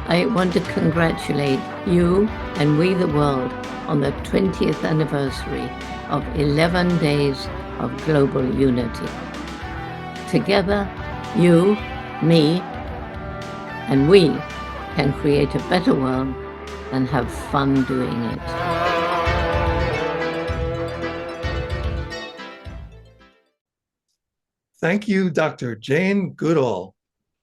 I want to congratulate you and We the World on the 20th anniversary of 11 days of global unity. Together, you, me, and we can create a better world and have fun doing it. Thank you, Dr. Jane Goodall,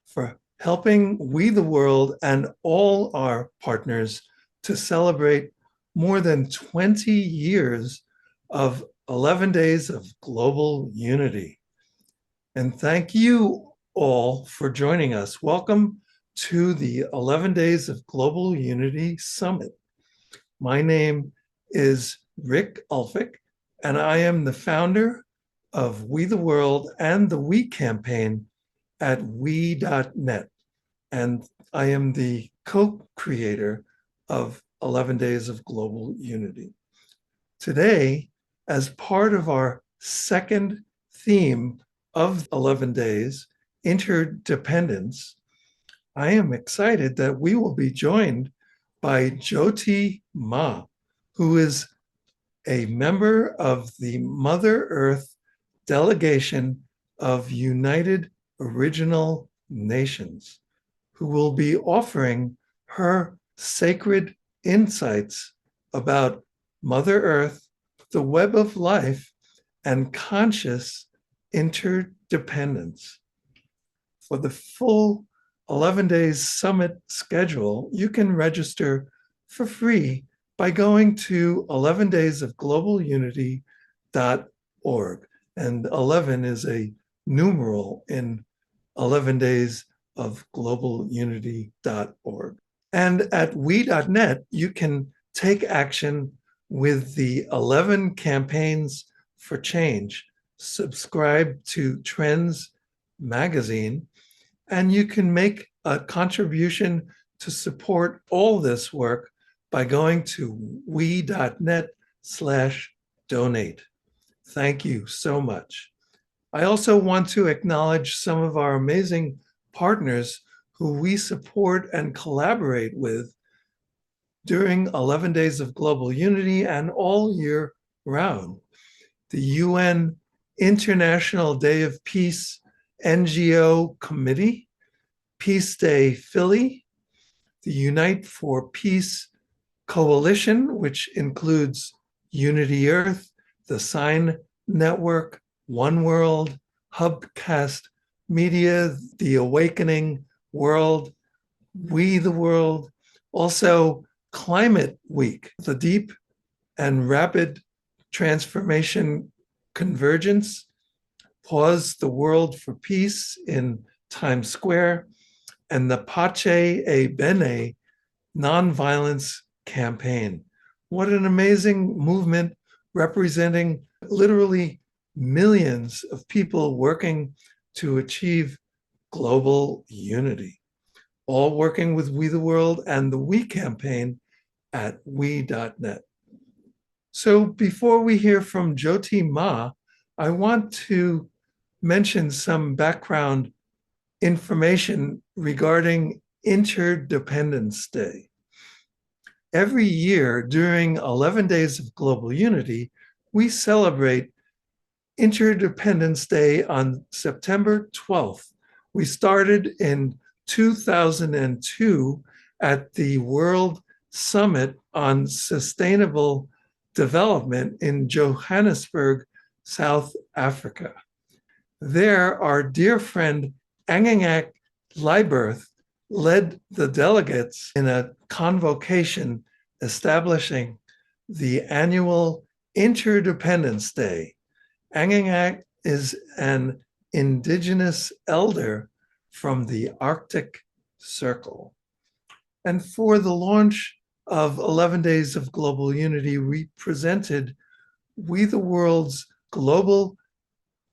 for helping We the World and all our partners to celebrate more than 20 years of 11 days of global unity. And thank you all for joining us. Welcome to the 11 Days of Global Unity Summit. My name is Rick Ulfik, and I am the founder of We the World and the We campaign at we.net. And I am the co-creator of 11 Days of Global Unity. Today, as part of our second theme of 11 Days, Interdependence, I am excited that we will be joined by Jyoti Ma, who is a member of the Mother Earth delegation of United Original Nations, who will be offering her sacred insights about Mother Earth, the web of life, and conscious interdependence. For the full 11 days summit schedule, you can register for free by going to 11daysofglobalunity.org. And 11 is a numeral in 11 days of globalunity.org. And at we.net, you can take action with the 11 campaigns for change. Subscribe to Trends magazine, and you can make a contribution to support all this work by going to we.net/donate. Thank you so much. I also want to acknowledge some of our amazing partners who we support and collaborate with during 11 Days of Global Unity and all year round. The UN International Day of Peace NGO Committee, Peace Day Philly, the Unite for Peace Coalition, which includes Unity Earth, the Sign Network, One World, Hubcast Media, The Awakening World, We the World, also Climate Week, the Deep and Rapid Transformation Convergence, Pause the World for Peace in Times Square, and the Pace e Bene Nonviolence Campaign. What an amazing movement representing literally millions of people working to achieve global unity, all working with We the World and the We campaign at we.net. So before we hear from Jyoti Ma, I want to mention some background information regarding Interdependence Day. Every year during 11 Days of Global Unity, we celebrate Interdependence Day on September 12th. We started in 2002 at the World Summit on Sustainable Development in Johannesburg, South Africa. There, our dear friend Angangak Liberth led the delegates in a convocation establishing the annual Interdependence Day. Angangak is an indigenous elder from the Arctic Circle. And for the launch of 11 Days of Global Unity, we presented We the World's Global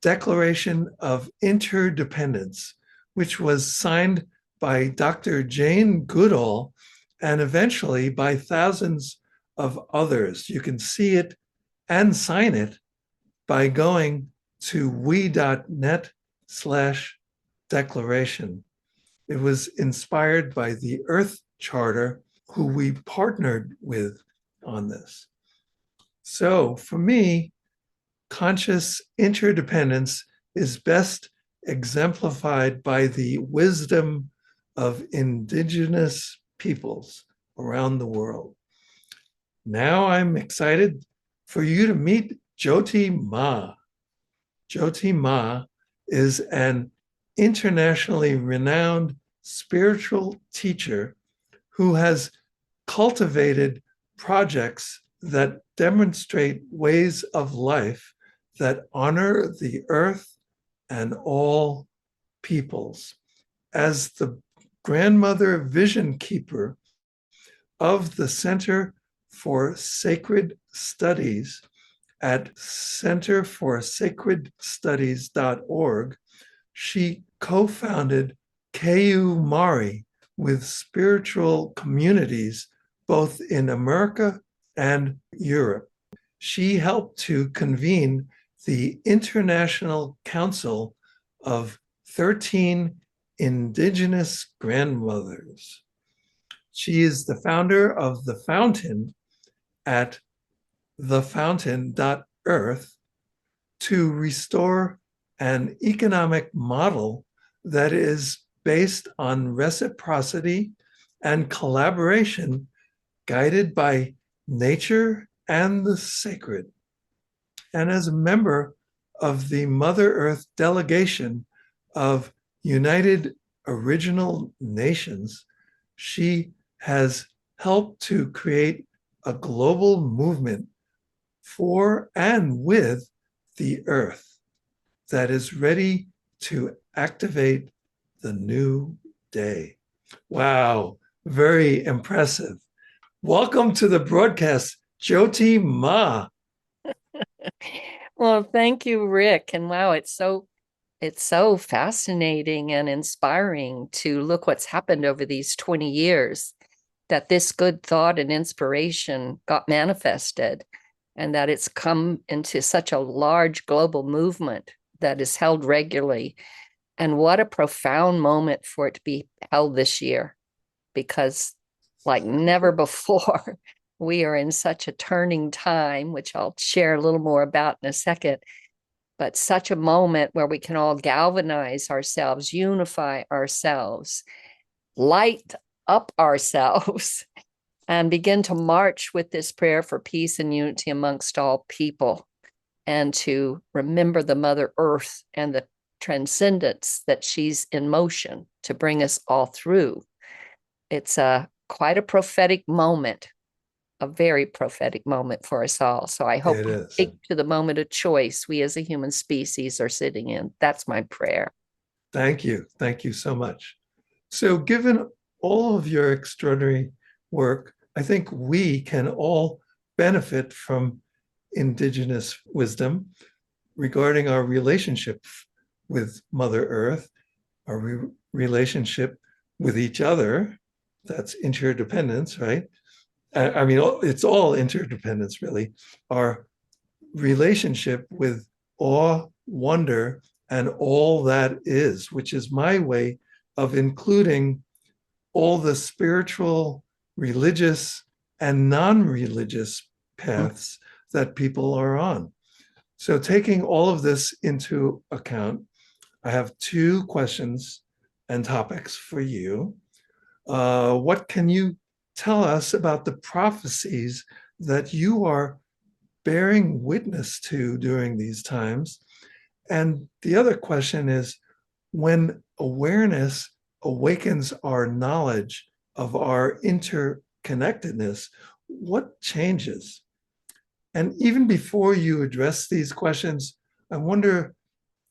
Declaration of Interdependence, which was signed by Dr. Jane Goodall and eventually by thousands of others. You can see it and sign it by going to we.net/declaration. It was inspired by the Earth Charter, who we partnered with on this. So for me, conscious interdependence is best exemplified by the wisdom of indigenous peoples around the world. Now I'm excited for you to meet Jyoti Ma. Jyoti Ma is an internationally renowned spiritual teacher who has cultivated projects that demonstrate ways of life that honor the earth and all peoples. As the grandmother vision keeper of the Center for Sacred Studies at centerforsacredstudies.org, she co-founded KU Mari with spiritual communities both in America and Europe. She helped to convene the International Council of 13 Indigenous Grandmothers. She is the founder of The Fountain at thefountain.earth to restore an economic model that is based on reciprocity and collaboration, guided by nature and the sacred. And as a member of the Mother Earth delegation of United Original Nations, she has helped to create a global movement for and with the earth that is ready to activate the new day. Wow, very impressive. Welcome to the broadcast, Jyoti Ma. Well, thank you, Rick. And wow, it's so fascinating and inspiring to look what's happened over these 20 years, that this good thought and inspiration got manifested, and that it's come into such a large global movement that is held regularly. And what a profound moment for it to be held this year, because like never before, we are in such a turning time, which I'll share a little more about in a second, but such a moment where we can all galvanize ourselves, unify ourselves, light up ourselves, and begin to march with this prayer for peace and unity amongst all people, and to remember the Mother Earth and the transcendence that she's in motion to bring us all through. It's quite a prophetic moment, a very prophetic moment for us all. So I hope we take to the moment of choice we as a human species are sitting in. That's my prayer. Thank you. Thank you so much. So given all of your extraordinary work, I think we can all benefit from indigenous wisdom regarding our relationship with Mother Earth, our relationship with each other. That's interdependence, right? I mean, it's all interdependence, really. Our relationship with awe, wonder, and all that is, which is my way of including all the spiritual, religious, and non-religious paths that people are on. So taking all of this into account, I have two questions and topics for you. What can you tell us about the prophecies that you are bearing witness to during these times? And the other question is, when awareness awakens our knowledge of our interconnectedness, what changes? And even before you address these questions, I wonder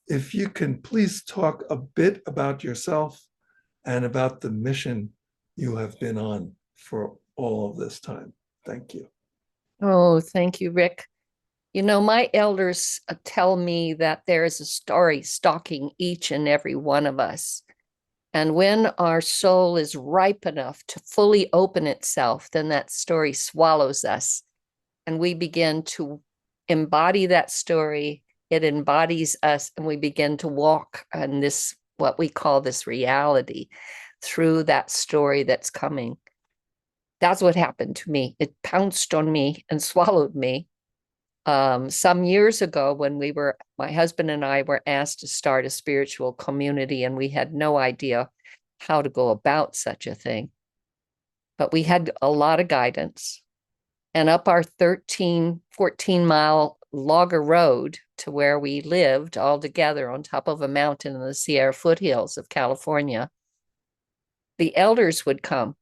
if you can please talk a bit about yourself and about the mission you have been on for all of this time. Thank you. Oh, thank you, Rick. You know, my elders tell me that there is a story stalking each and every one of us. And when our soul is ripe enough to fully open itself, then that story swallows us. And we begin to embody that story. It embodies us, and we begin to walk on this, what we call this reality, through that story that's coming. That's what happened to me. It pounced on me and swallowed me. Some years ago, when my husband and I were asked to start a spiritual community, and we had no idea how to go about such a thing. But we had a lot of guidance. And up our 14-mile logger road to where we lived all together on top of a mountain in the Sierra foothills of California, the elders would come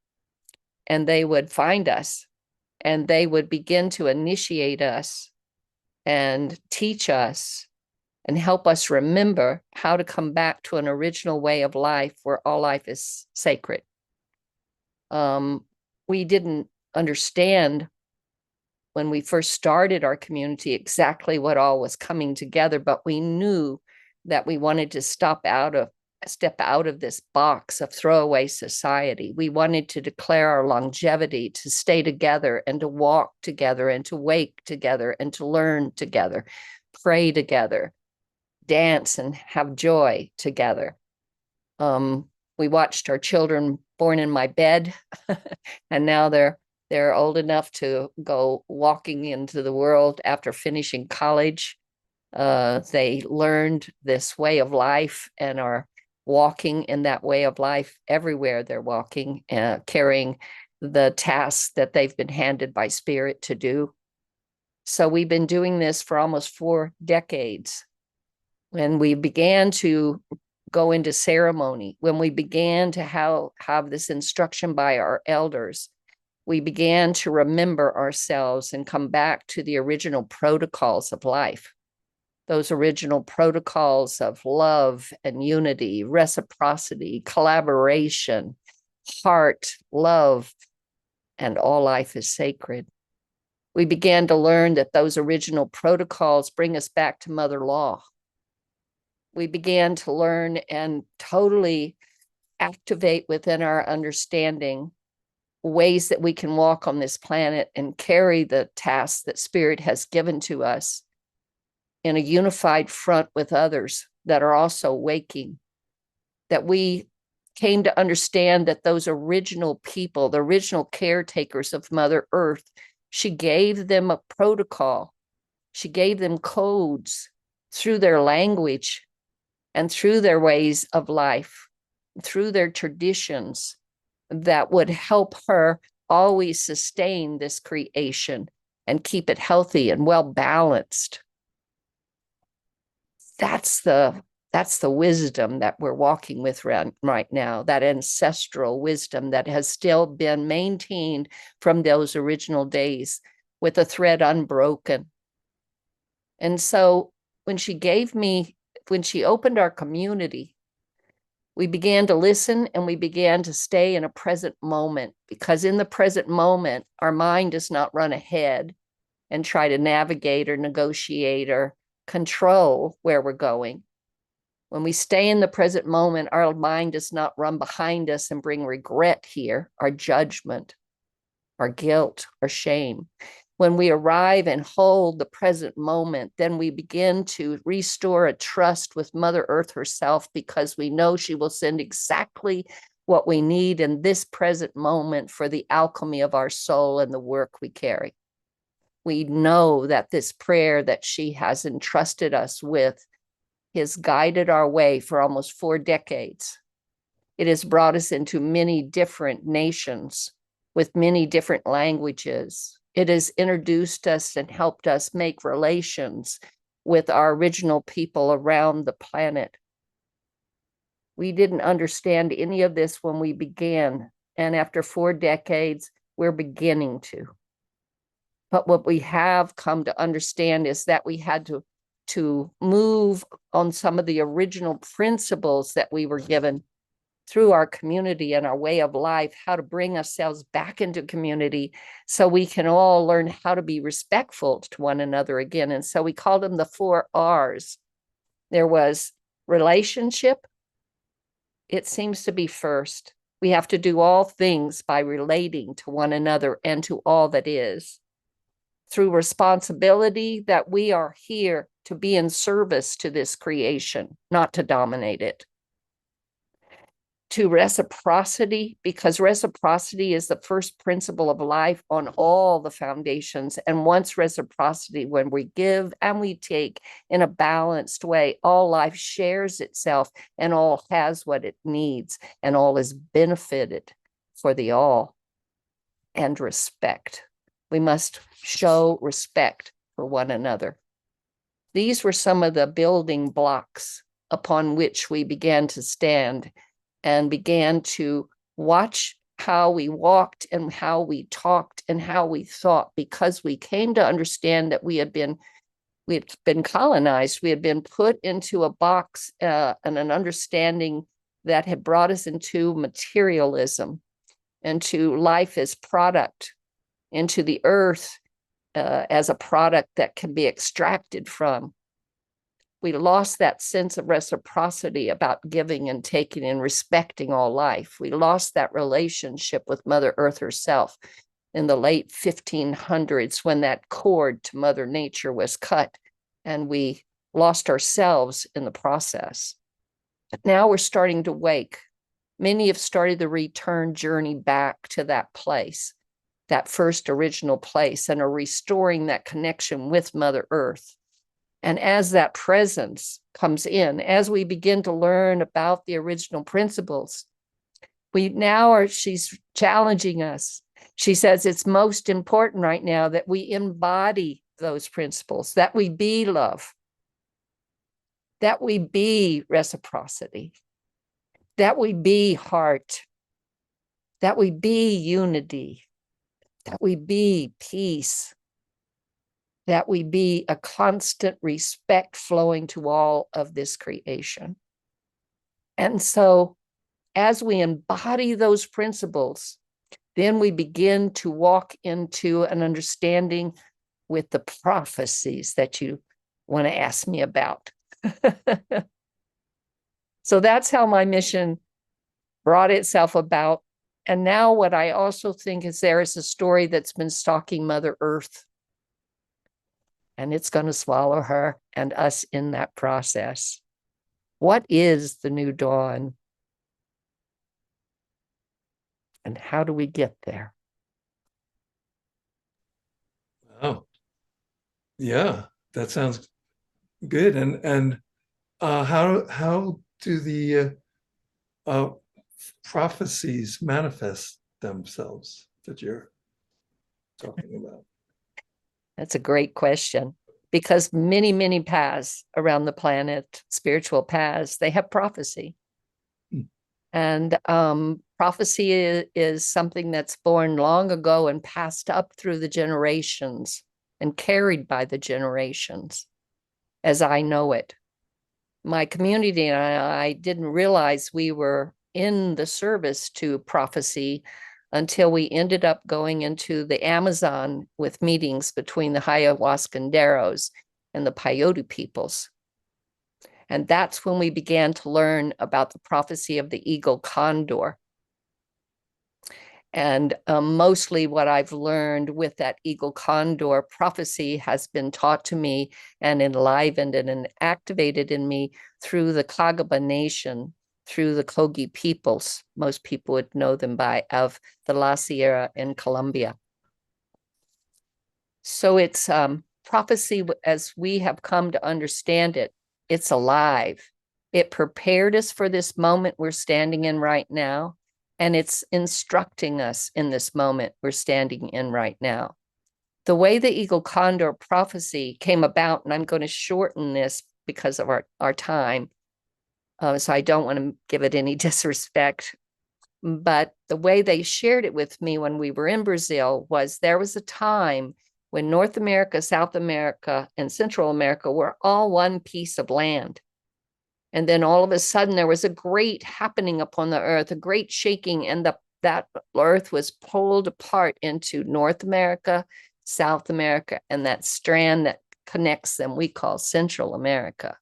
and they would find us and they would begin to initiate us and teach us and help us remember how to come back to an original way of life where all life is sacred. We didn't understand when we first started our community exactly what all was coming together, but we knew that we wanted to step out of this box of throwaway society. We wanted to declare our longevity, to stay together and to walk together and to wake together and to learn together, pray together, dance and have joy together. We watched our children born in my bed, and now they're old enough to go walking into the world after finishing college. They learned this way of life and are walking in that way of life everywhere they're walking, carrying the tasks that they've been handed by Spirit to do. So we've been doing this for almost 4 decades. When we began to go into ceremony, when we began to have this instruction by our elders, we began to remember ourselves and come back to the original protocols of life. Those original protocols of love and unity, reciprocity, collaboration, heart, love, and all life is sacred. We began to learn that those original protocols bring us back to Mother Law. We began to learn and totally activate within our understanding ways that we can walk on this planet and carry the tasks that Spirit has given to us in a unified front with others that are also waking. That we came to understand that those original people, the original caretakers of Mother Earth, she gave them a protocol. She gave them codes through their language and through their ways of life, through their traditions that would help her always sustain this creation and keep it healthy and well balanced. That's the wisdom that we're walking with right now, that ancestral wisdom that has still been maintained from those original days with a thread unbroken. And so when she opened our community, we began to listen and we began to stay in a present moment, because in the present moment, our mind does not run ahead and try to navigate or negotiate or control where we're going. When we stay in the present moment, our mind does not run behind us and bring regret here, our judgment, our guilt, our shame. When we arrive and hold the present moment, then we begin to restore a trust with Mother Earth herself, because we know she will send exactly what we need in this present moment for the alchemy of our soul and the work we carry. We know that this prayer that she has entrusted us with has guided our way for almost 4 decades. It has brought us into many different nations with many different languages. It has introduced us and helped us make relations with our original people around the planet. We didn't understand any of this when we began, and after 4 decades, we're beginning to. But what we have come to understand is that we had to move on some of the original principles that we were given through our community and our way of life, how to bring ourselves back into community so we can all learn how to be respectful to one another again. And so we called them the 4 R's. There was relationship. It seems to be first. We have to do all things by relating to one another and to all that is. Through responsibility, that we are here to be in service to this creation, not to dominate it. to reciprocity, because reciprocity is the first principle of life on all the foundations. And once reciprocity, when we give and we take in a balanced way, all life shares itself and all has what it needs and all is benefited for the all. And respect. We must show respect for one another. These were some of the building blocks upon which we began to stand and began to watch how we walked and how we talked and how we thought, because we came to understand that we had been colonized. We had been put into a box and an understanding that had brought us into materialism, into life as product, into the earth as a product that can be extracted from. We lost that sense of reciprocity about giving and taking and respecting all life. We lost that relationship with Mother Earth herself in the late 1500s, when that cord to Mother Nature was cut, and we lost ourselves in the process. But now we're starting to wake. Many have started the return journey back to that place, that first original place, and are restoring that connection with Mother Earth. And as that presence comes in, as we begin to learn about the original principles, she's challenging us. She says it's most important right now that we embody those principles, that we be love, that we be reciprocity, that we be heart, that we be unity, that we be peace, that we be a constant respect flowing to all of this creation. And so as we embody those principles, then we begin to walk into an understanding with the prophecies that you want to ask me about. So that's how my mission brought itself about. And now what I also think is there is a story that's been stalking Mother Earth, and it's going to swallow her and us in that process. What is the new dawn? And how do we get there? Oh, yeah, that sounds good. And how do the prophecies manifest themselves that you're talking about? That's a great question, because many, many paths around the planet, spiritual paths, they have prophecy. And prophecy is something that's born long ago and passed up through the generations and carried by the generations, as I know it. My community and I didn't realize we were in the service to prophecy until we ended up going into the Amazon with meetings between the Ayahuascanderos and the Peyote peoples. And that's when we began to learn about the prophecy of the eagle condor. And mostly what I've learned with that eagle condor prophecy has been taught to me and enlivened and activated in me through the Kagaba Nation, through the Kogi peoples. Most people would know them by, of the La Sierra in Colombia. So it's prophecy as we have come to understand it. It's alive. It prepared us for this moment we're standing in right now. And it's instructing us in this moment we're standing in right now. The way the eagle condor prophecy came about, and I'm going to shorten this because of our time, so I don't want to give it any disrespect, but the way they shared it with me when we were in Brazil was there was a time when North America, South America, and Central America were all one piece of land. And then all of a sudden there was a great happening upon the earth, a great shaking, and that earth was pulled apart into North America, South America, and that strand that connects them we call Central America.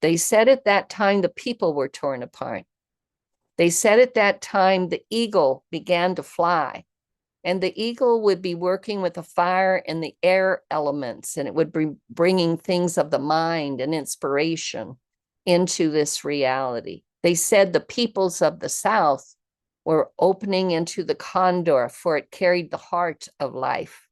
They said at that time the people were torn apart. They said at that time the eagle began to fly, and the eagle would be working with the fire and the air elements, and it would be bringing things of the mind and inspiration into this reality. They said the peoples of the South were opening into the condor, for it carried the heart of life.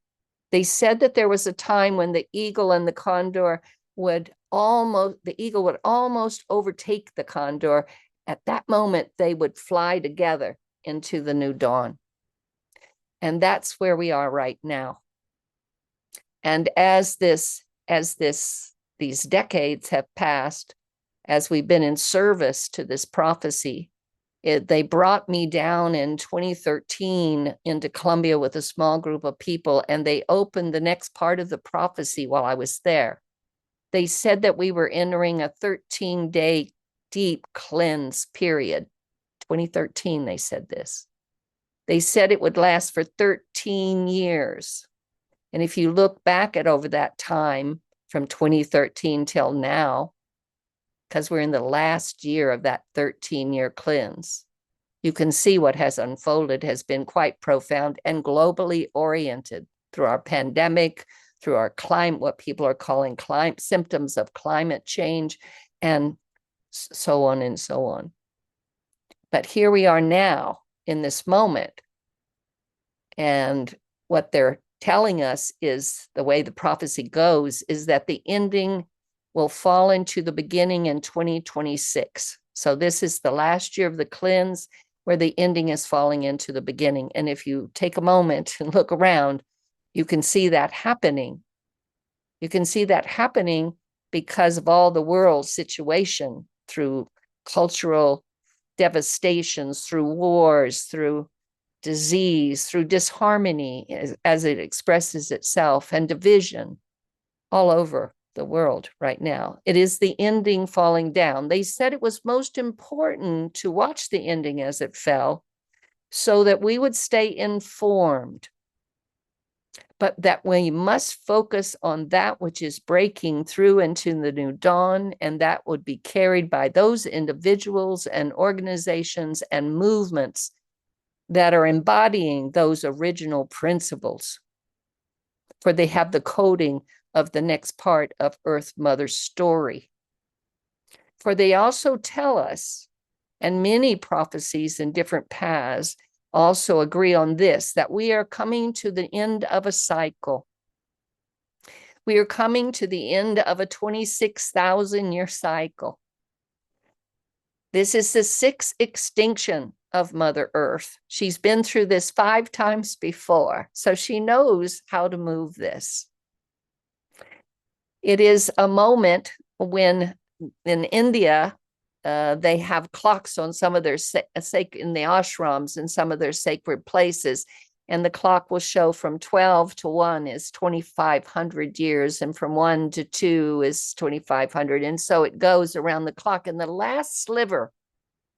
They said that there was a time when the eagle and the condor the eagle would almost overtake the condor. At that moment, they would fly together into the new dawn. And that's where we are right now. And as these decades have passed, as we've been in service to this prophecy, they brought me down in 2013 into Colombia with a small group of people, and they opened the next part of the prophecy while I was there. They said that we were entering a 13-day deep cleanse period. 2013, they said this. They said it would last for 13 years. And if you look back at over that time from 2013 till now, because we're in the last year of that 13-year cleanse, you can see what has unfolded has been quite profound and globally oriented through our pandemic, through our climate, what people are calling symptoms of climate change, and so on and so on. But here we are now in this moment. And what they're telling us is, the way the prophecy goes, is that the ending will fall into the beginning in 2026. So this is the last year of the cleanse, where the ending is falling into the beginning. And if you take a moment and look around, you can see that happening. You can see that happening because of all the world situation, through cultural devastations, through wars, through disease, through disharmony as it expresses itself, and division all over the world right now. It is the ending falling down. They said it was most important to watch the ending as it fell, so that we would stay informed, but that we must focus on that which is breaking through into the new dawn, and that would be carried by those individuals and organizations and movements that are embodying those original principles, for they have the coding of the next part of Earth Mother's story. For they also tell us, and many prophecies in different paths also agree on this, that we are coming to the end of a cycle. We are coming to the end of a 26,000-year cycle. This is the sixth extinction of Mother Earth. She's been through this 5 times before, so she knows how to move this. It is a moment when in India, they have clocks on some of their in the ashrams and some of their sacred places, and the clock will show from 12 to 1 is 2,500 years, and from 1 to 2 is 2,500, and so it goes around the clock. And the last sliver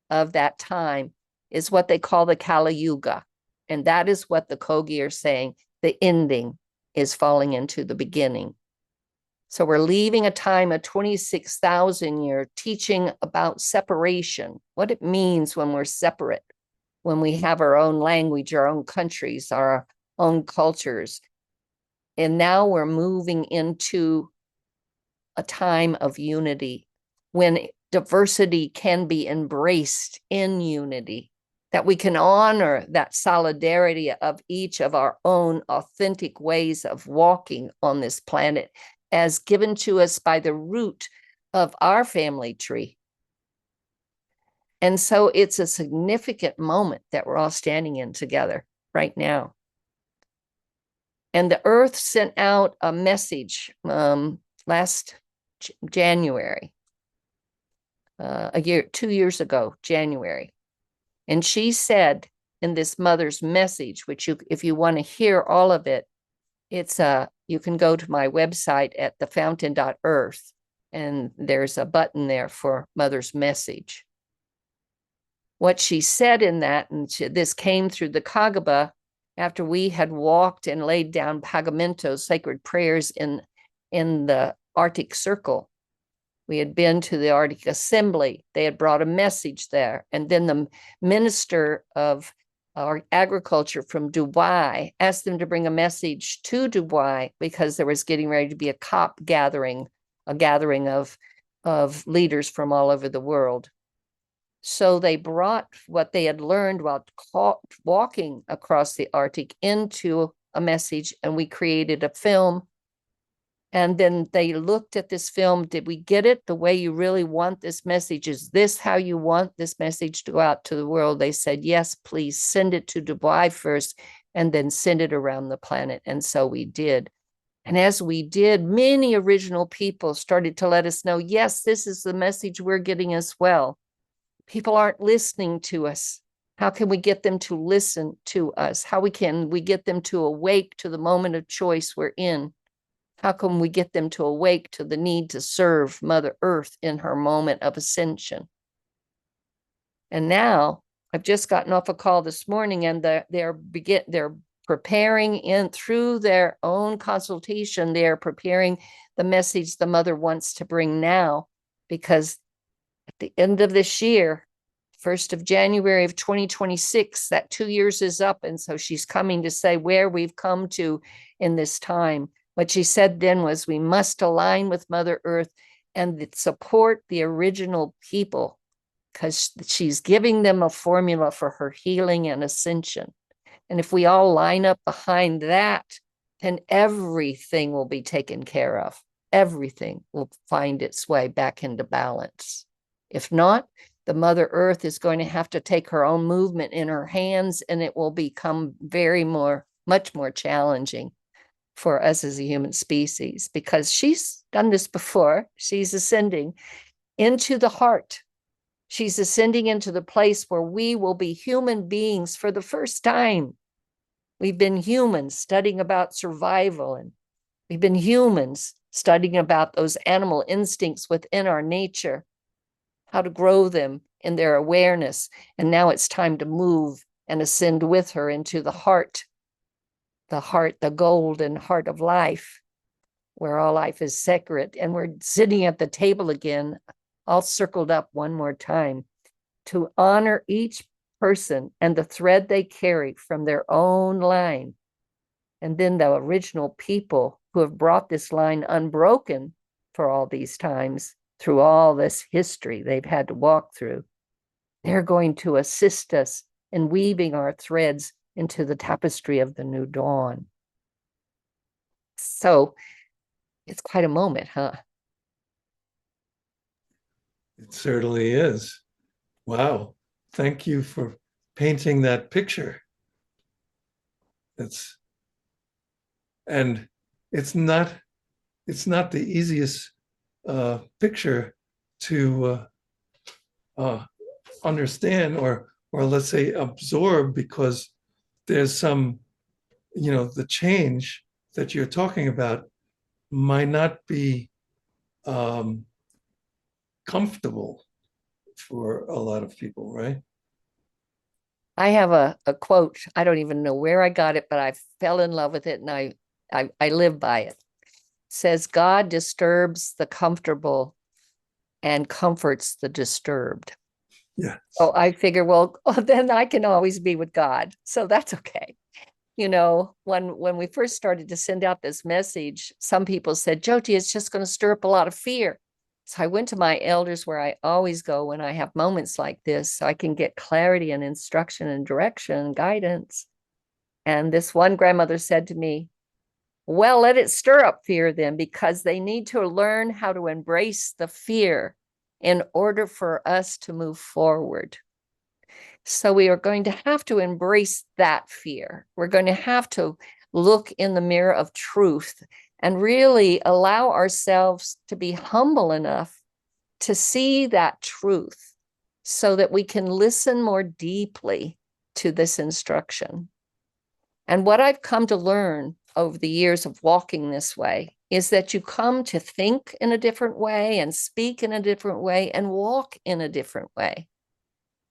of that time is what they call the Kali Yuga, and that is what the Kogi are saying. The ending is falling into the beginning. So we're leaving a time of 26,000 years teaching about separation, what it means when we're separate, when we have our own language, our own countries, our own cultures. And now we're moving into a time of unity, when diversity can be embraced in unity, that we can honor that solidarity of each of our own authentic ways of walking on this planet, as given to us by the root of our family tree. And so it's a significant moment that we're all standing in together right now. And the earth sent out a message last January, 2 years ago, January. And she said in this mother's message, which if you want to hear all of it, you can go to my website at thefountain.earth, and there's a button there for Mother's message. What she said in that, and this came through the Kagaba after we had walked and laid down Pagamento sacred prayers in the Arctic Circle. We had been to the Arctic Assembly. They had brought a message there. And then the minister of our agriculture from Dubai asked them to bring a message to Dubai, because there was getting ready to be a COP gathering, a gathering of leaders from all over the world. So they brought what they had learned while walking across the Arctic into a message, and we created a film. And then they looked at this film. Did we get it the way you really want this message? Is this how you want this message to go out to the world? They said, yes, please send it to Dubai first and then send it around the planet. And so we did. And as we did, many original people started to let us know, yes, this is the message we're getting as well. People aren't listening to us. How can we get them to listen to us? How can we get them to awake to the moment of choice we're in? How can we get them to awake to the need to serve Mother Earth in her moment of ascension? And now I've just gotten off a call this morning, and they're preparing in through their own consultation. They're preparing the message the mother wants to bring now, because at the end of this year, 1st of January of 2026, that 2 years is up. And so she's coming to say where we've come to in this time. What she said then was, we must align with Mother Earth and support the original people, because she's giving them a formula for her healing and ascension. And if we all line up behind that, then everything will be taken care of. Everything will find its way back into balance. If not, the Mother Earth is going to have to take her own movement in her hands, and it will become much more challenging for us as a human species, because she's done this before. She's ascending into the heart. She's ascending into the place where we will be human beings for the first time. We've been humans studying about survival, and we've been humans studying about those animal instincts within our nature, how to grow them in their awareness. And now it's time to move and ascend with her into the heart, the golden heart of life, where all life is sacred. And we're sitting at the table again, all circled up one more time, to honor each person and the thread they carry from their own line. And then the original people who have brought this line unbroken for all these times, through all this history they've had to walk through, they're going to assist us in weaving our threads into the tapestry of the new dawn. So it's quite a moment, huh? It certainly is. Wow. Thank you for painting that picture. And it's not the easiest picture to understand or let's say absorb, because there's some, the change that you're talking about might not be comfortable for a lot of people, right? I have a quote. I don't even know where I got it, but I fell in love with it, and I live by it. It says, God disturbs the comfortable and comforts the disturbed. Yeah. So I figure, well, then I can always be with God. So that's okay. When we first started to send out this message, some people said, Jyoti, it's just going to stir up a lot of fear. So I went to my elders, where I always go when I have moments like this, so I can get clarity and instruction and direction and guidance. And this one grandmother said to me, well, let it stir up fear then, because they need to learn how to embrace the fear in order for us to move forward. So we are going to have to embrace that fear. We're going to have to look in the mirror of truth and really allow ourselves to be humble enough to see that truth, so that we can listen more deeply to this instruction. And what I've come to learn over the years of walking this way is that you come to think in a different way and speak in a different way and walk in a different way.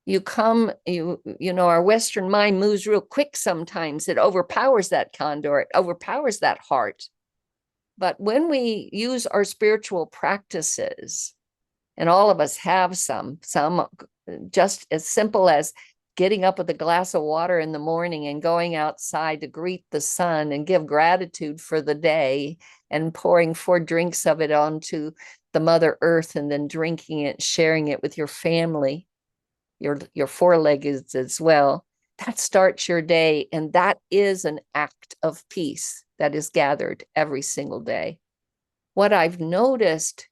Our Western mind moves real quick sometimes. It overpowers that condor, it overpowers that heart. But when we use our spiritual practices, and all of us have some just as simple as getting up with a glass of water in the morning and going outside to greet the sun and give gratitude for the day, and pouring 4 drinks of it onto the Mother Earth, and then drinking it, sharing it with your family. your four-leggeds as well. That starts your day, and that is an act of peace that is gathered every single day. What I've noticed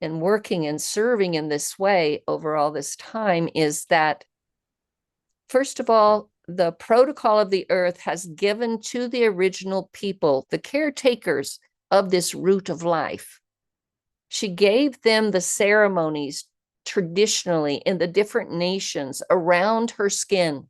in working and serving in this way over all this time is that, first of all, the protocol of the earth has given to the original people, the caretakers of this root of life. She gave them the ceremonies traditionally in the different nations around her skin,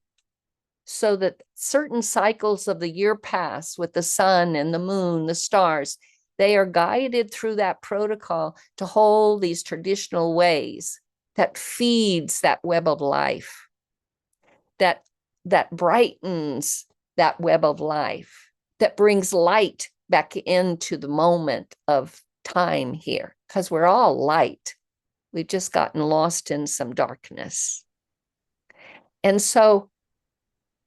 so that certain cycles of the year pass with the sun and the moon, the stars. They are guided through that protocol to hold these traditional ways that feeds that web of life, that brightens that web of life, that brings light back into the moment of time here, because we're all light. We've just gotten lost in some darkness. And so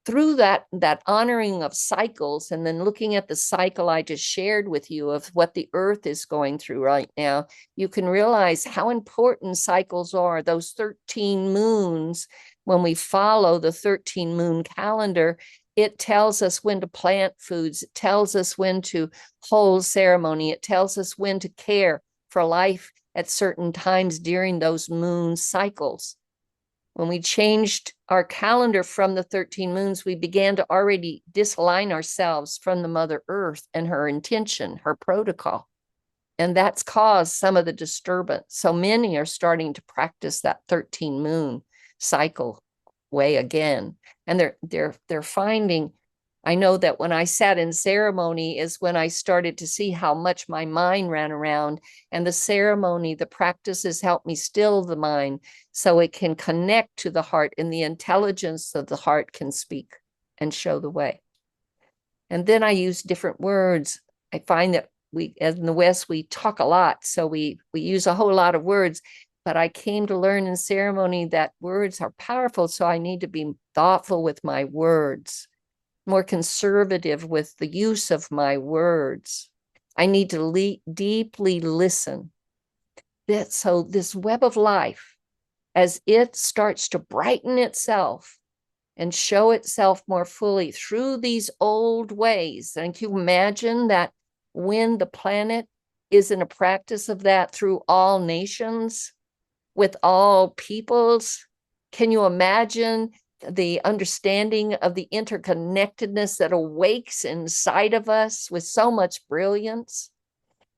through that honoring of cycles, and then looking at the cycle I just shared with you of what the earth is going through right now, you can realize how important cycles are. Those 13 moons, when we follow the 13 moon calendar, it tells us when to plant foods. It tells us when to hold ceremony. It tells us when to care for life at certain times during those moon cycles. When we changed our calendar from the 13 moons, we began to already disalign ourselves from the Mother Earth and her intention, her protocol. And that's caused some of the disturbance. So many are starting to practice that 13 moon cycle way again. And they're finding, I know that when I sat in ceremony is when I started to see how much my mind ran around, and the ceremony, the practices helped me still the mind so it can connect to the heart, and the intelligence of the heart can speak and show the way. And then I use different words. I find that we, as in the West, we talk a lot. So we use a whole lot of words, but I came to learn in ceremony that words are powerful. So I need to be thoughtful with my words, more conservative with the use of my words. I need to deeply listen. So this web of life, as it starts to brighten itself and show itself more fully through these old ways. And can you imagine that when the planet is in a practice of that through all nations, with all peoples? Can you imagine the understanding of the interconnectedness that awakes inside of us with so much brilliance?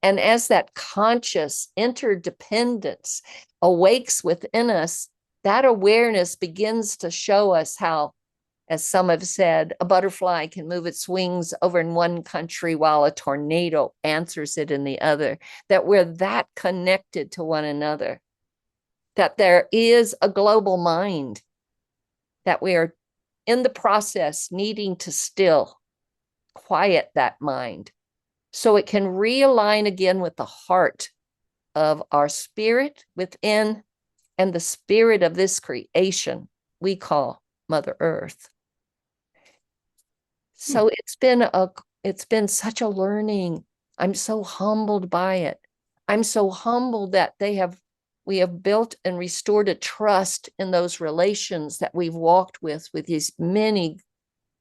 And as that conscious interdependence awakes within us, that awareness begins to show us how, as some have said, a butterfly can move its wings over in one country while a tornado answers it in the other, that we're that connected to one another, that there is a global mind, that we are in the process needing to still quiet that mind so it can realign again with the heart of our spirit within and the spirit of this creation we call Mother Earth. So it's been such a learning. I'm so humbled by it. I'm so humbled that we have built and restored a trust in those relations that we've walked with these many,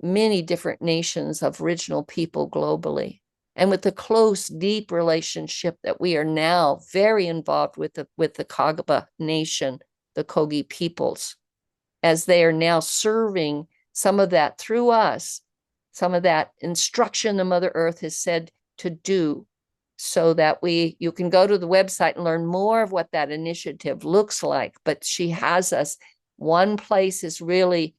many different nations of original people globally, and with the close, deep relationship that we are now very involved with the Kagaba nation, the Kogi peoples, as they are now serving some of that through us, some of that instruction the Mother Earth has said to do, so that you can go to the website and learn more of what that initiative looks like. But she has us, one place is really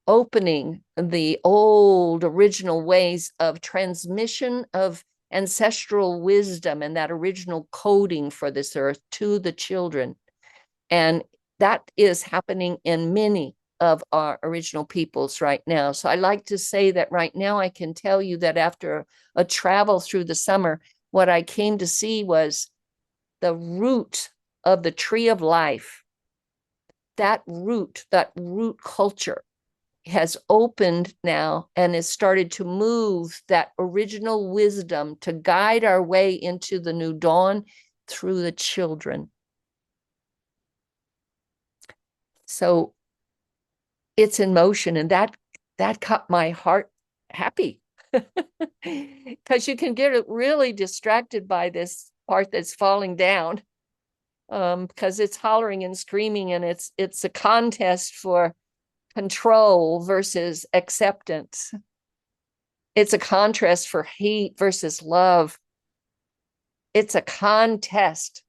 opening the old original ways of transmission of ancestral wisdom and that original coding for this earth to the children. And that is happening in many of our original peoples right now. So I like to say that right now I can tell you that after a travel through the summer, what I came to see was the root of the tree of life. That root culture has opened now and has started to move that original wisdom to guide our way into the new dawn through the children. So it's in motion, and that got my heart happy. Because you can get really distracted by this part that's falling down, because it's hollering and screaming, and it's a contest for control versus acceptance. It's a contrast for hate versus love. It's a contest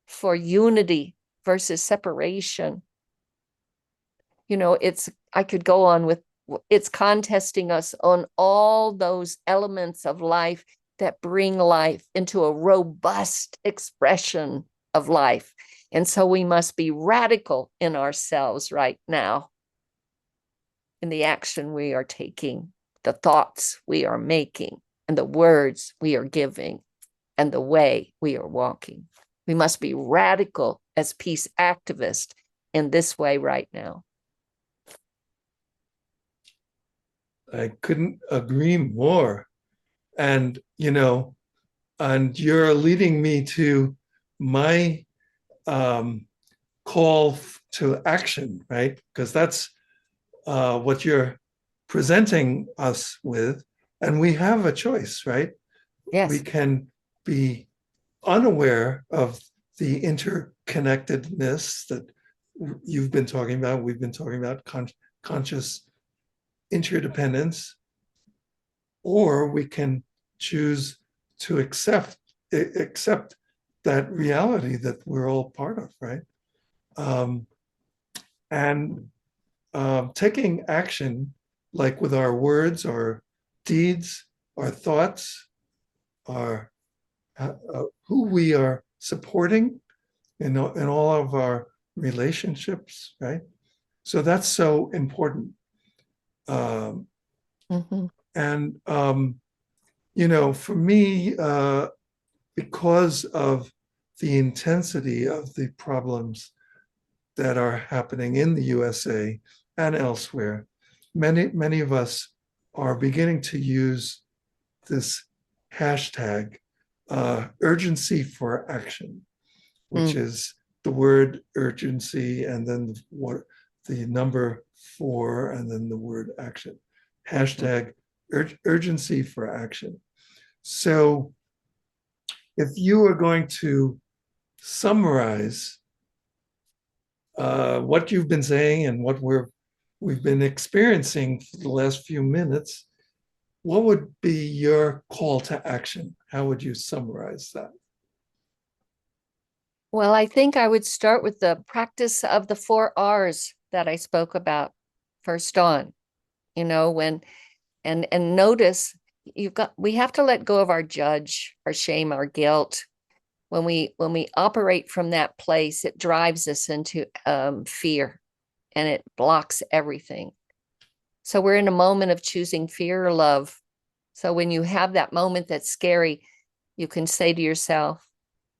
for unity versus separation. I could go on with, it's contesting us on all those elements of life that bring life into a robust expression of life. And so we must be radical in ourselves right now, in the action we are taking, the thoughts we are making, and the words we are giving, and the way we are walking. We must be radical as peace activists in this way right now. I couldn't agree more. And, and you're leading me to my call to action, right? Because that's what you're presenting us with. And we have a choice, right? Yes. We can be unaware of the interconnectedness that you've been talking about. We've been talking about conscious interdependence, or we can choose to accept that reality that we're all part of, right? And taking action, like with our words, our deeds, our thoughts, our who we are supporting in all of our relationships, right? So that's so important. Mm-hmm. And for me, because of the intensity of the problems that are happening in the USA and elsewhere, many of us are beginning to use this hashtag, urgency for action, which is the word urgency and then the number 4 and then the word action. Hashtag urgency for action. So if you are going to summarize what you've been saying and what we've been experiencing for the last few minutes, what would be your call to action? How would you summarize that? Well, I think I would start with the practice of the 4 R's that I spoke about first on, and notice we have to let go of our judge, our shame, our guilt. When we operate from that place, it drives us into fear, and it blocks everything. So we're in a moment of choosing fear or love. So when you have that moment that's scary, you can say to yourself,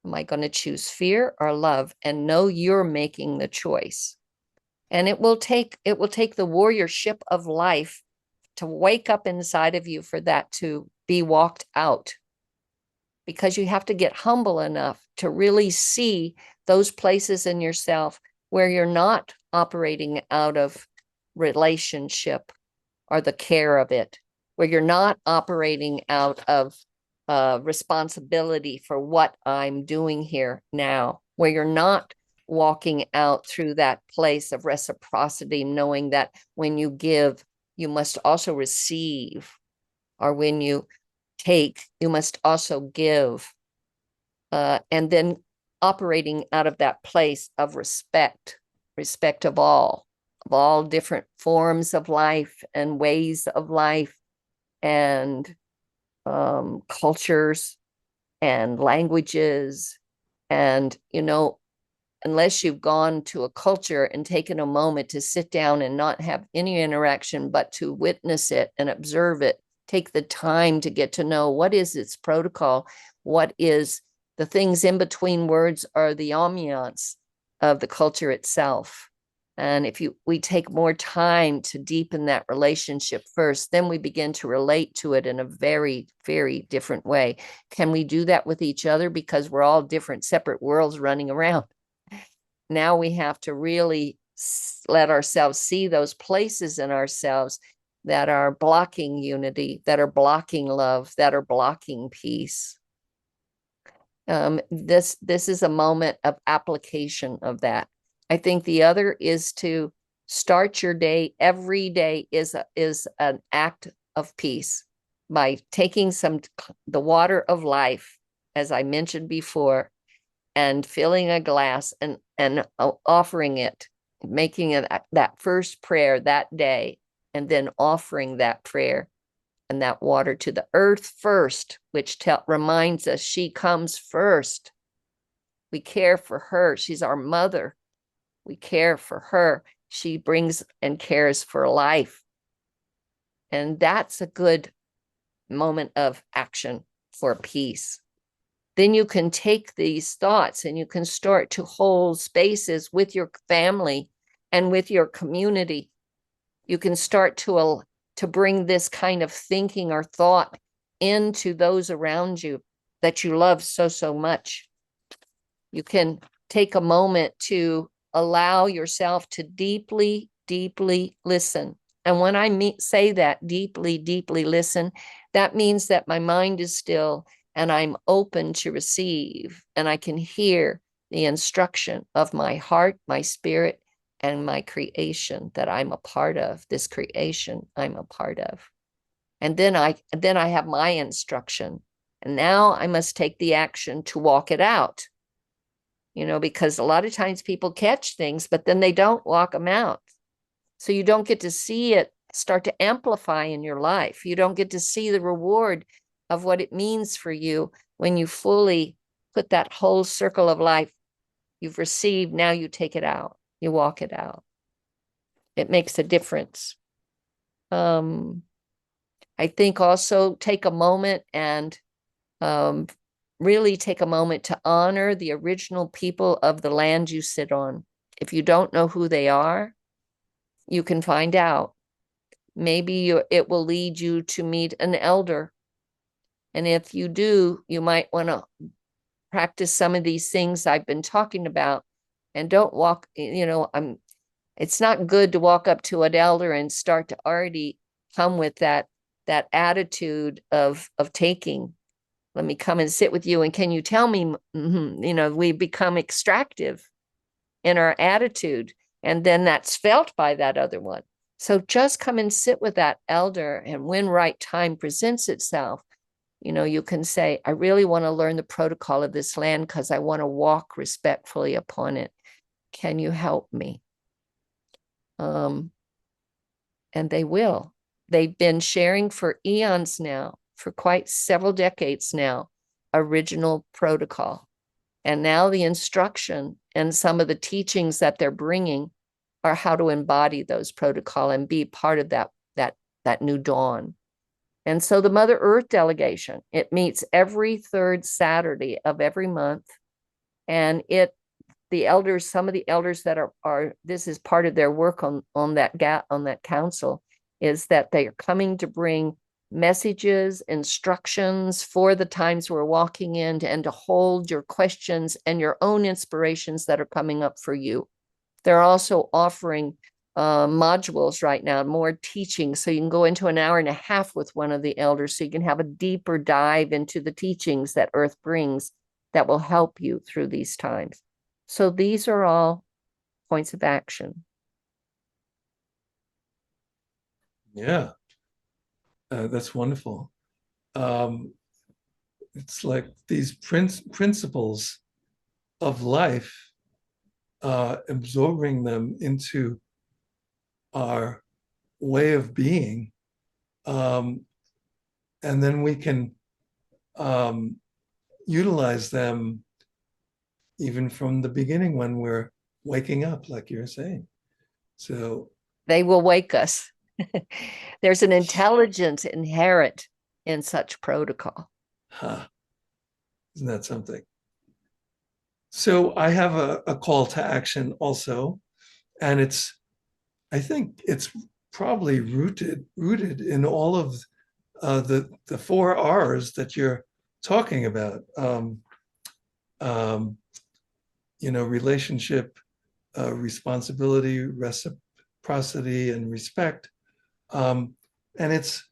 am I going to choose fear or love? And know you're making the choice. And it will take the warriorship of life to wake up inside of you for that to be walked out. Because you have to get humble enough to really see those places in yourself where you're not operating out of relationship or the care of it, where you're not operating out of responsibility for what I'm doing here now, where you're not walking out through that place of reciprocity, knowing that when you give, you must also receive, or when you take, you must also give, and then operating out of that place of respect of all different forms of life and ways of life and cultures and languages. And, unless you've gone to a culture and taken a moment to sit down and not have any interaction, but to witness it and observe it, take the time to get to know what is its protocol, what is the things in between words, are the ambiance of the culture itself. And if we take more time to deepen that relationship first, then we begin to relate to it in a very, very different way. Can we do that with each other? Because we're all different, separate worlds running around. Now we have to really let ourselves see those places in ourselves that are blocking unity, that are blocking love, that are blocking peace. This is a moment of application of that. I think the other is to start your day. Every day is an act of peace by taking the water of life, as I mentioned before, and filling a glass and offering it, making it that first prayer that day, and then offering that prayer and that water to the earth first, which reminds us she comes first. We care for her. She's our mother. We care for her. She brings and cares for life. And that's a good moment of action for peace. Then you can take these thoughts and you can start to hold spaces with your family and with your community. You can start to bring this kind of thinking or thought into those around you that you love so, so much. You can take a moment to allow yourself to deeply, deeply listen. And when I say that, deeply, deeply listen, that means that my mind is still and I'm open to receive, and I can hear the instruction of my heart, my spirit, and my creation that I'm a part of, this creation I'm a part of. And then I have my instruction. And now I must take the action to walk it out. Because a lot of times people catch things, but then they don't walk them out. So you don't get to see it start to amplify in your life. You don't get to see the reward of what it means for you when you fully put that whole circle of life you've received. Now you take it out. You walk it out. It makes a difference. I think also take a moment and really take a moment to honor the original people of the land you sit on. If you don't know who they are, you can find out. Maybe it will lead you to meet an elder. And if you do, you might want to practice some of these things I've been talking about. And don't walk, it's not good to walk up to an elder and start to already come with that attitude of taking. Let me come and sit with you. And can you tell me, we become extractive in our attitude. And then that's felt by that other one. So just come and sit with that elder. And when right time presents itself, you can say, I really want to learn the protocol of this land because I want to walk respectfully upon it. Can you help me? And they will. They've been sharing for eons now, for quite several decades now, original protocol. And now the instruction and some of the teachings that they're bringing are how to embody those protocol and be part of that new dawn. And so the Mother Earth delegation, it meets every third Saturday of every month. And some of the elders that are this is part of their work on that council, is that they are coming to bring messages, instructions for the times we're walking in, and to hold your questions and your own inspirations that are coming up for you. They're also offering modules right now, more teaching. So you can go into an hour and a half with one of the elders so you can have a deeper dive into the teachings that Earth brings that will help you through these times. So these are all points of action. Yeah, that's wonderful. It's like these principles of life, absorbing them into our way of being, and then we can utilize them even from the beginning when we're waking up, like you're saying. So they will wake us. There's an intelligence inherent in such protocol. Isn't that something? So I have a call to action also, and I think it's probably rooted in all of the 4 R's that you're talking about. Relationship, responsibility, reciprocity, and respect. And it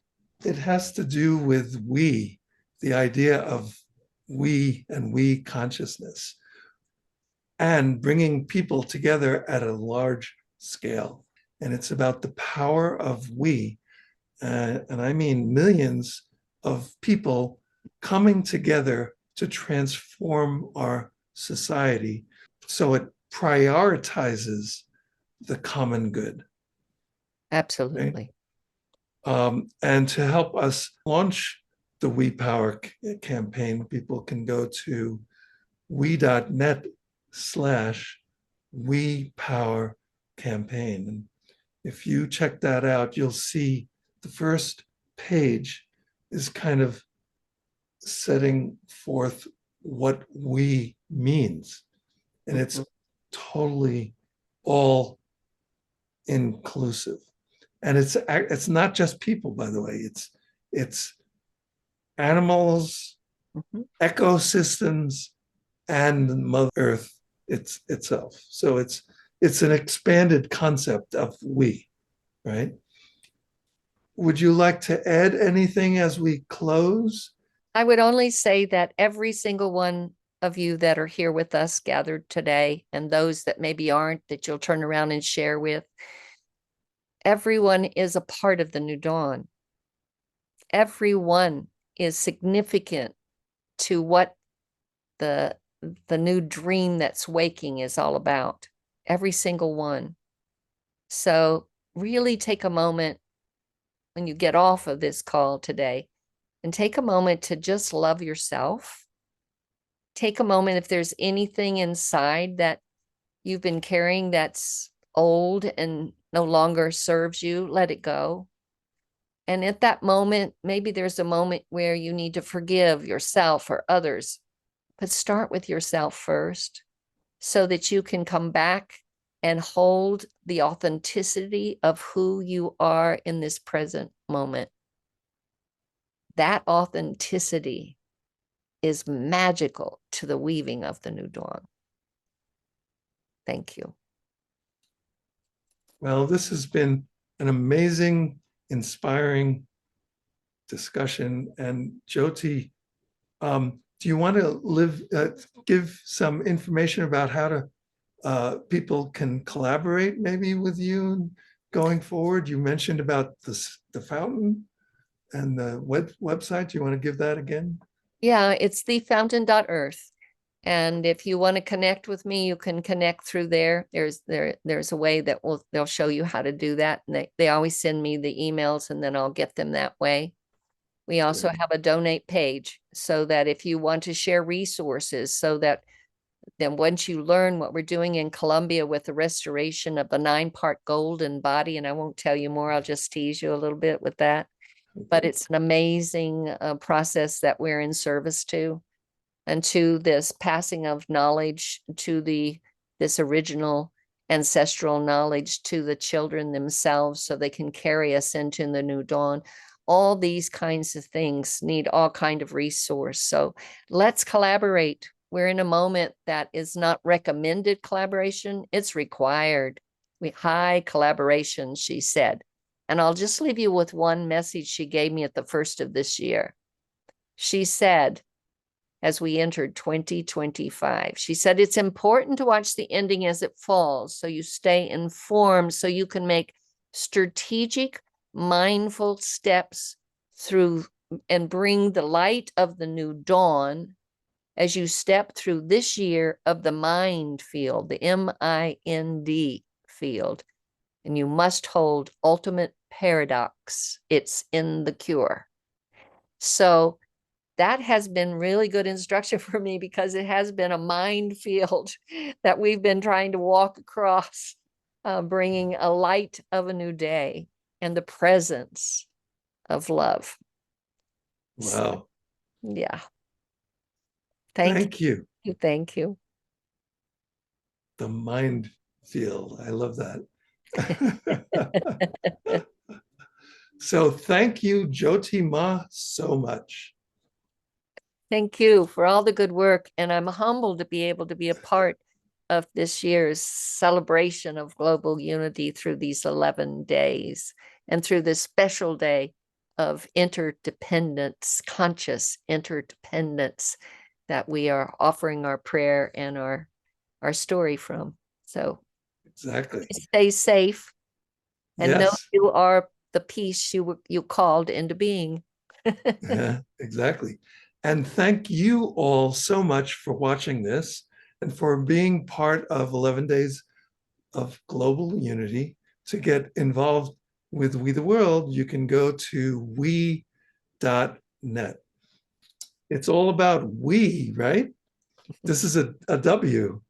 has to do with we, the idea of we and we consciousness, and bringing people together at a large scale. And it's about the power of we, and I mean millions of people coming together to transform our society so it prioritizes the common good. Absolutely. And to help us launch the We Power campaign, people can go to we.net/We Power campaign. And if you check that out, you'll see the first page is kind of setting forth what we means. And it's totally all inclusive. And it's not just people, by the way. It's animals, ecosystems, and Mother Earth itself. So it's an expanded concept of we, right? Would you like to add anything as we close? I would only say that every single one of you that are here with us gathered today, and those that maybe aren't, that you'll turn around and share with, everyone is a part of the new dawn. Everyone is significant to what the new dream that's waking is all about. Every single one. So really take a moment when you get off of this call today and take a moment to just love yourself. Take a moment if there's anything inside that you've been carrying that's old and no longer serves you, let it go. And at that moment, maybe there's a moment where you need to forgive yourself or others, but start with yourself first so that you can come back and hold the authenticity of who you are in this present moment. That authenticity is magical to the weaving of the new dawn. Thank you. Well, this has been an amazing, inspiring discussion. And Jyoti, do you want to give some information about how to people can collaborate maybe with you going forward? You mentioned about the fountain and the website. Do you want to give that again? Yeah, it's thefountain.earth. And if you want to connect with me, you can connect through there. There's a way that they'll show you how to do that. And they always send me the emails and then I'll get them that way. We also have a donate page so that if you want to share resources, so that then once you learn what we're doing in Colombia with the restoration of the 9-part golden body, and I won't tell you more, I'll just tease you a little bit with that. But it's an amazing process that we're in service to, and to this passing of knowledge to this original ancestral knowledge to the children themselves so they can carry us into the new dawn. All these kinds of things need all kind of resource. So let's collaborate. We're in a moment that is not recommended collaboration. It's required. High collaboration, she said. And I'll just leave you with one message she gave me at the first of this year. She said, as we entered 2025, she said, it's important to watch the ending as it falls so you stay informed, so you can make strategic, mindful steps through and bring the light of the new dawn as you step through this year of the mind field, the MIND field. And you must hold ultimate paradox. It's in the cure. So that has been really good instruction for me, because it has been a minefield that we've been trying to walk across, bringing a light of a new day and the presence of love. Wow. So, yeah. Thank you. Thank you. The mind field. I love that. So thank you, Jyoti Ma, so much. Thank you for all the good work. And I'm humbled to be able to be a part of this year's celebration of global unity through these 11 days and through this special day of interdependence, conscious interdependence, that we are offering our prayer and our story from. So Exactly. stay safe and know Yes. you are the peace you called into being. Yeah, exactly. And thank you all so much for watching this and for being part of 11 Days of Global Unity. To get involved with We the World, you can go to we.net. It's all about we, right? This is a W.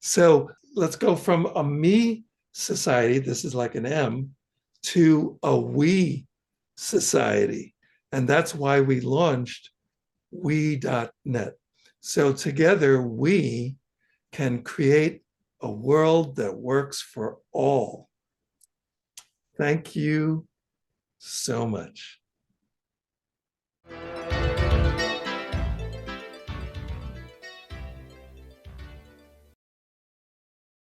So let's go from a me society, this is like an M, to a we society. And that's why we launched we.net. So together we can create a world that works for all. Thank you so much.